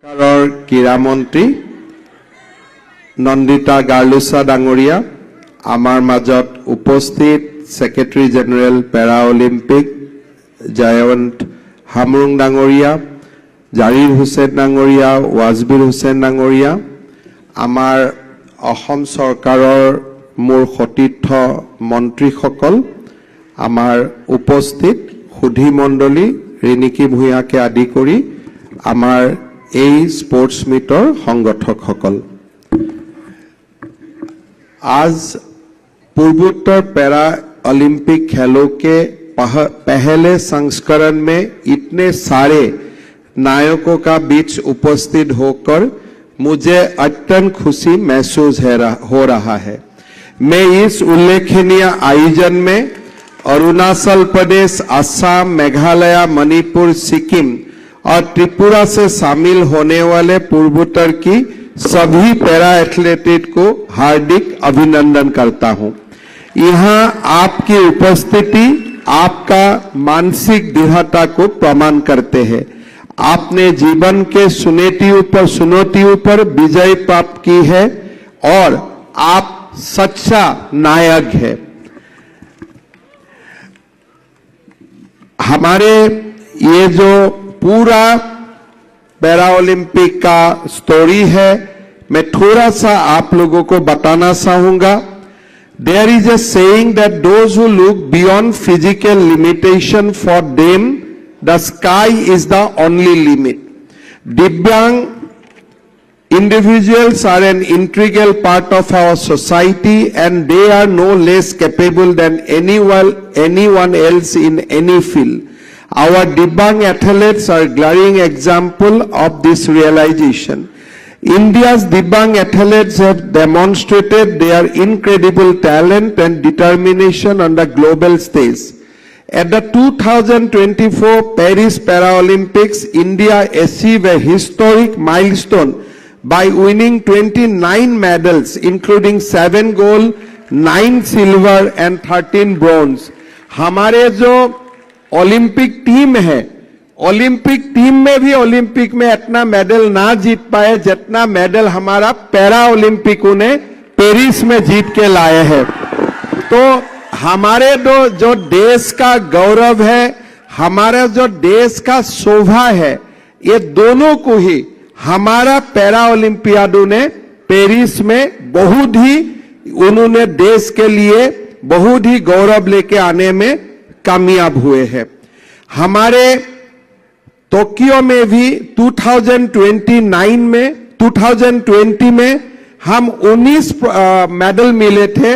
सरकाৰৰ क्रीड़ा मंत्री नंदिता गार्लुसा डांगरिया आमार माजत उपस्थित सेक्रेटरी जेनेरेल पैरा ओलिम्पिक जयवंत हामरुंग डांगरिया जारिर हुसैन डांगरिया वाजबिर हुसैन डांगरिया आमार असम सरकाৰৰ मूर सतीर्थ मंत्री सकल आमार उपस्थित सुधी मंडली रिनिकी भूयाके आदि करी आमार स्पोर्ट्स मीटर संगठक सकल आज पूर्वोत्तर पैरा ओलंपिक खेलों के पहले संस्करण में इतने सारे नायकों का बीच उपस्थित होकर मुझे अत्यंत खुशी महसूस हो रहा है। मैं इस उल्लेखनीय आयोजन में अरुणाचल प्रदेश, असम, मेघालय, मणिपुर, सिक्किम और त्रिपुरा से शामिल होने वाले पूर्वोत्तर की सभी पैरा एथलेटिक को हार्दिक अभिनंदन करता हूं। यहां आपकी उपस्थिति आपका मानसिक दृढ़ता को प्रमाण करते हैं। आपने जीवन के चुनौतियों पर विजय प्राप्त की है और आप सच्चा नायक है। हमारे ये जो पूरा पैरा ओलंपिक का स्टोरी है, मैं थोड़ा सा आप लोगों को बताना चाहूंगा। There is a saying that those who look beyond physical limitation for them the sky is the only limit. Divyang individuals are an integral part of our society and they are no less capable than anyone else in any field. Our Divyang athletes are glaring example of this realization. India's Divyang athletes have demonstrated their incredible talent and determination on the global stage. At the 2024 Paris Paralympics, India achieved a historic milestone by winning 29 medals, including 7 gold, 9 silver and 13 bronze. हमारे जो Olympic team है, Olympic team में भी Olympic में इतना medal ना जीत पाए जितना मेडल हमारा पैरा ओलंपिकों ने पेरिस में जीत के लाए हैं। तो हमारे जो देश का गौरव है, हमारा जो देश का शोभा है, ये दोनों को ही हमारा पैरा ओलंपियाडों ने पेरिस में उन्होंने देश के लिए बहुत ही गौरव लेके आने में कामयाब हुए हैं। हमारे टोक्यो में भी 2020 में हम 19 मेडल मिले थे,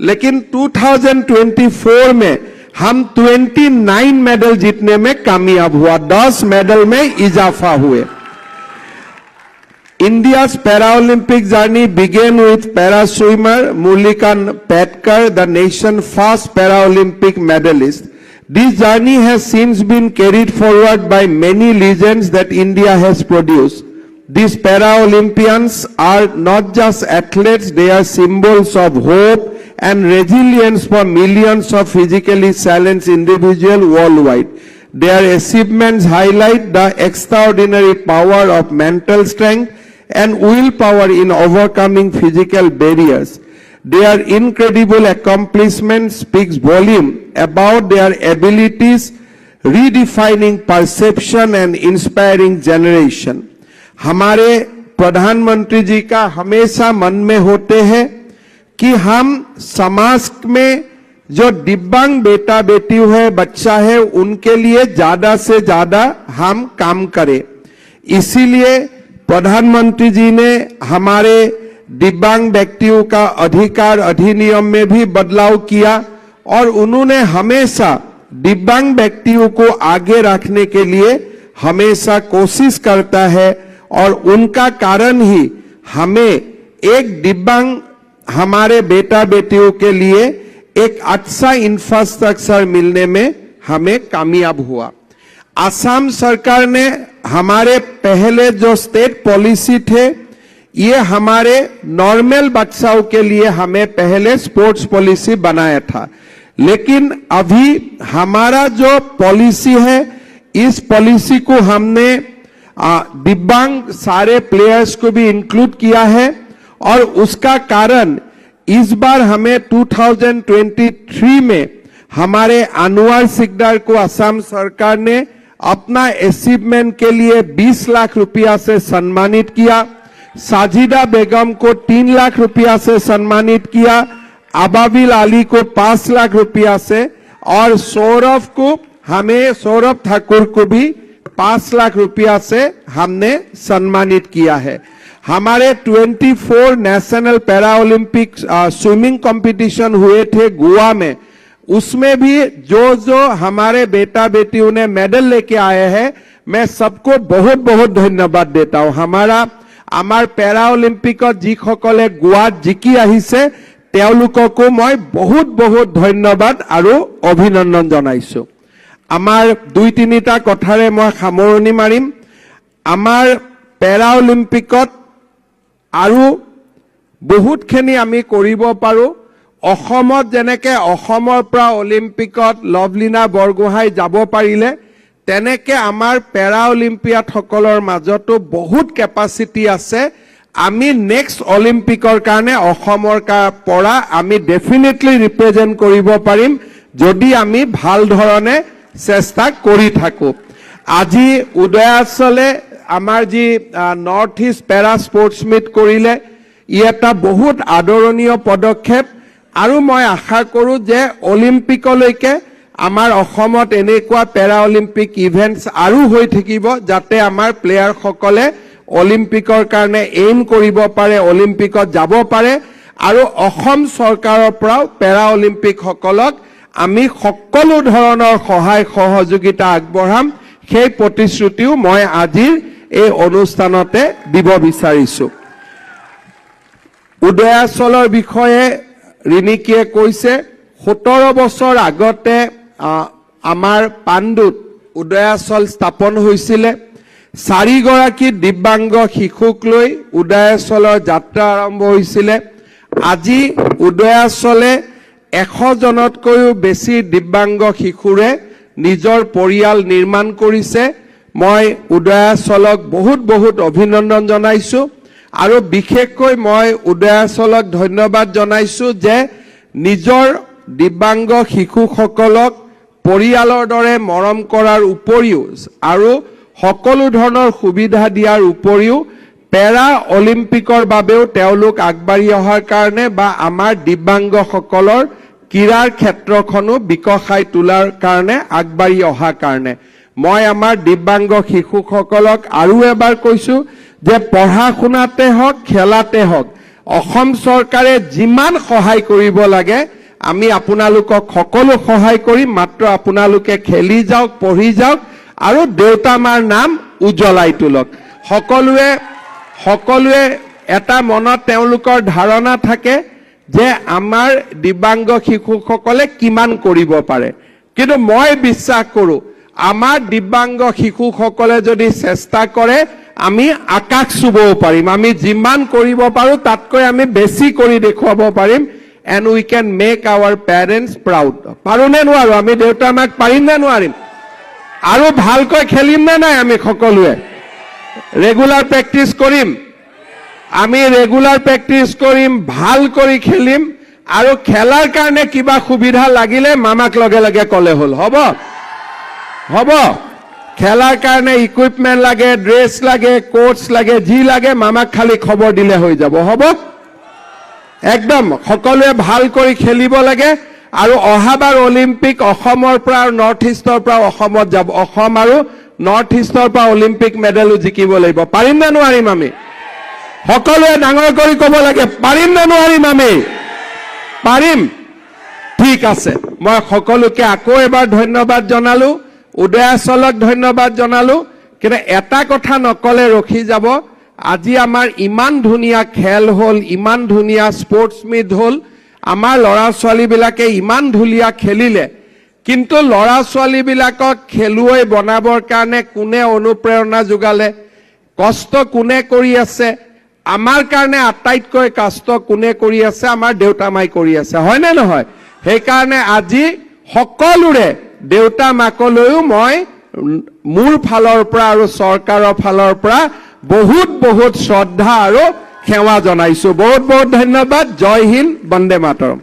लेकिन 2024 में हम 29 मेडल जीतने में कामयाब हुआ, 10 मेडल में इजाफा हुए। India's Paralympic journey began with para swimmer Mulika Petkar, the nation's first Paralympic medalist. This journey has since been carried forward by many legends that India has produced. These Paralympians are not just athletes, they are symbols of hope and resilience for millions of physically challenged individuals worldwide. Their achievements highlight the extraordinary power of mental strength and willpower in overcoming physical barriers. Their incredible accomplishments speaks volume about their abilities, redefining perception and inspiring generation. हमारे प्रधानमंत्री जी का हमेशा मन में होते हैं कि हम समाज में जो दिव्यांग बेटा बेटी है, बच्चा है, उनके लिए ज्यादा से ज्यादा हम काम करें। इसीलिए प्रधानमंत्री जी ने हमारे दिव्यांग व्यक्तियों का अधिकार अधिनियम में भी बदलाव किया और उन्होंने हमेशा दिव्यांग व्यक्तियों को आगे रखने के लिए हमेशा कोशिश करता है और उनका कारण ही हमें एक दिव्यांग हमारे बेटा बेटियों के लिए एक अच्छा इंफ्रास्ट्रक्चर मिलने में हमें कामयाब हुआ। असम सरकार ने हमारे पहले जो स्टेट पॉलिसी थे, ये हमारे नॉर्मल बच्चों के लिए हमें पहले स्पोर्ट्स पॉलिसी बनाया था, लेकिन अभी हमारा जो पॉलिसी है, इस पॉलिसी को हमने दिव्यांग सारे प्लेयर्स को भी इंक्लूड किया है और उसका कारण इस बार हमें 2023 में हमारे अनवर सिकदार को असम सरकार ने अपना अचीवमेंट के लिए 20 लाख रुपया से सम्मानित किया, साजिदा बेगम को 3 लाख रुपया से सम्मानित किया, अबाबिल अली को 5 लाख रुपया से और सौरभ ठाकुर को भी 5 लाख रुपया से हमने सम्मानित किया है। हमारे 24 national para Olympic swimming competition हुए थे गोवा में, उसमें भी जो हमारे बेटा बेटियों ने मेडल लेके आए हैं, मैं सबको बहुत बहुत धन्यवाद देता हूं। আমাৰ पैरा ओलंपिकत जिসকলে গোৱাত জিকি আহিছে তেওঁলোককো মই বহুত বহুত ধন্যবাদ আৰু অভিনন্দন জনাইছো। আমাৰ 2-3টা কথাৰে মই সামৰণি মাৰিম। আমাৰ पैरा ओलंपिकत আৰু বহুতখিনি আমি কৰিব পাৰো। অসমত যেনেকে অসমৰ পৰা অলিম্পিকত লভলীনা বৰগোহাঁই যাব পাৰিলে, তেনেকে আমাৰ पैरा অলিম্পিয়াড সকলৰ মাজতো বহুত কেপাচিটি আছে। আমি নেক্সট অলিম্পিকৰ কাৰণে অসমৰ পৰা আমি ডেফিনেটলি ৰিপ্ৰেজেন্ট কৰিব পাৰিম যদি আমি ভাল ধৰণে চেষ্টা কৰি থাকো। আজি উদয়াচলে আমাৰ যি নৰ্থ ইষ্ট পেৰা স্পৰ্টছ মিট কৰিলে, ই এটা বহুত আদৰণীয় পদক্ষেপ আৰু মই আশা কৰো যে অলিম্পিকলৈকে আমাৰ অসমত এনেকুৱা পেৰা অলিম্পিক ইভেন্টছ আৰু হৈ থাকিব যাতে আমাৰ প্লেয়াৰ সকলে অলিম্পিকৰ কাৰণে এইম কৰিব পাৰে, অলিম্পিকত যাব পাৰে আৰু অসম চৰকাৰৰ পৰাও পেৰা অলিম্পিক সকলক আমি সকলো ধৰণৰ সহায় সহযোগিতা আগবঢ়াম। সেই প্ৰতিশ্ৰুতিও মই আজিৰ এই অনুষ্ঠানতে দিব বিচাৰিছো। উদয়াচলৰ বিষয়ে ৰিনিকিয়ে কৈছে 17 বছৰ আগতে আমাৰ পাণ্ডুত উদয়াচল স্থাপন হৈছিল। 4 গৰাকী দিব্যাংগ শিশুক লৈ উদয়াচলৰ যাত্ৰা আৰম্ভ হৈছিল। আজি উদয়াচলে 100 জনতকৈও বেছি দিব্যাংগ শিশুৰে নিজৰ পৰিয়াল নিৰ্মাণ কৰিছে। মই উদয়াচলক বহুত বহুত অভিনন্দন জনাইছো আৰু বিশেষকৈ মই উদয়াচলক ধন্যবাদ জনাইছো যে নিজৰ দিব্যাংগ শিশুসকলক পৰিয়ালৰ দৰে মৰম কৰাৰ উপৰিও আৰু সকলো ধৰণৰ সুবিধা দিয়াৰ উপৰিও পেৰা অলিম্পিকৰ বাবেও তেওঁলোক আগবাঢ়ি অহাৰ কাৰণে বা আমাৰ দিব্যাংগসকলৰ ক্ৰীড়াৰ ক্ষেত্ৰখনো বিকশাই তোলাৰ কাৰণে আগবাঢ়ি অহাৰ কাৰণে মই আমাৰ দিব্যাংগ শিশুসকলক আৰু এবাৰ কৈছো যে পঢ়া শুনাতে হওক খেলাতে হওক অসম চৰকাৰে যিমান সহায় কৰিব লাগে আমি আপোনালোকক সকলো সহায় কৰি মাত্ৰ আপোনালোকে খেলি যাওক পঢ়ি যাওক আৰু দেউতা মাৰ নাম উজ্জ্বলাই তোলক। সকলোৱে এটা মনত তেওঁলোকৰ ধাৰণা থাকে যে আমাৰ দিব্যাংগ শিশুসকলে কিমান কৰিব পাৰে, কিন্তু মই বিশ্বাস কৰো আমাৰ দিব্যাংগ শিশুসকলে যদি চেষ্টা কৰে আমি আকাশ চুবও পাৰিম। আমি যিমান কৰিব পাৰো তাতকৈ আমি বেছি কৰি দেখুৱাব পাৰিম। and we can make our parents proud. পাৰো নে নোৱাৰো? আমি দেউতা মাক পাৰিম নে নোৱাৰিম? আৰু ভালকৈ খেলিম নে নাই? আমি সকলোৱে ৰেগুলাৰ প্ৰেক্টিছ কৰিম। আমি ৰেগুলাৰ প্ৰেক্টিছ কৰিম, ভাল কৰি খেলিম আৰু খেলাৰ কাৰণে কিবা সুবিধা লাগিলে মামাক লগে লগে কলে হল। হ'ব খেলাৰ কাৰণে ইকুইপমেন্ট লাগে, ড্ৰেছ লাগে, কোচ লাগে, যি লাগে মামাক খালি খবৰ দিলে হৈ যাব। হ'ব একদম সকলোৱে ভাল কৰি খেলিব লাগে আৰু অহাবাৰ অলিম্পিক অসমৰ পৰা আৰু নৰ্থ ইষ্টৰ পৰা অসমত যাব। অসম আৰু নৰ্থ ইষ্টৰ পৰা অলিম্পিক মেডেলো জিকিব লাগিব। পাৰিম নে নোৱাৰিম? আমি সকলোৱে ডাঙৰ কৰি ক'ব লাগে, পাৰিম নে নোৱাৰিম? আমি পাৰিম। ঠিক আছে, মই সকলোকে আকৌ এবাৰ ধন্যবাদ জনালো, উদয়াচলক ধন্যবাদ জনালো। কিন্তু এটা কথা নকলে ৰখি যাব, আজি আমাৰ ইমান ধুনীয়া খেল হল, ইমান ধুনীয়া স্পৰ্টছ মিট হল, আমাৰ ল'ৰা ছোৱালীবিলাকে ইমান ধুনীয়া খেলিলে, কিন্তু ল'ৰা ছোৱালীবিলাকক খেলুৱৈ বনাবৰ কাৰণে কোনে অনুপ্ৰেৰণা যোগালে, কষ্ট কোনে কৰি আছে? আমাৰ কাৰণে আটাইতকৈ কষ্ট কোনে কৰি আছে? আমাৰ দেউতা মাই কৰি আছে, হয় নে নহয়? সেইকাৰণে আজি সকলোৰে দেউতা মাকলৈও মই মোৰ ফালৰ পৰা আৰু চৰকাৰৰ ফালৰ পৰা বহুত বহুত শ্ৰদ্ধা আৰু সেৱা জনাইছো। বহুত বহুত ধন্যবাদ। জয় হিন্দ, বন্দে মাতৰম।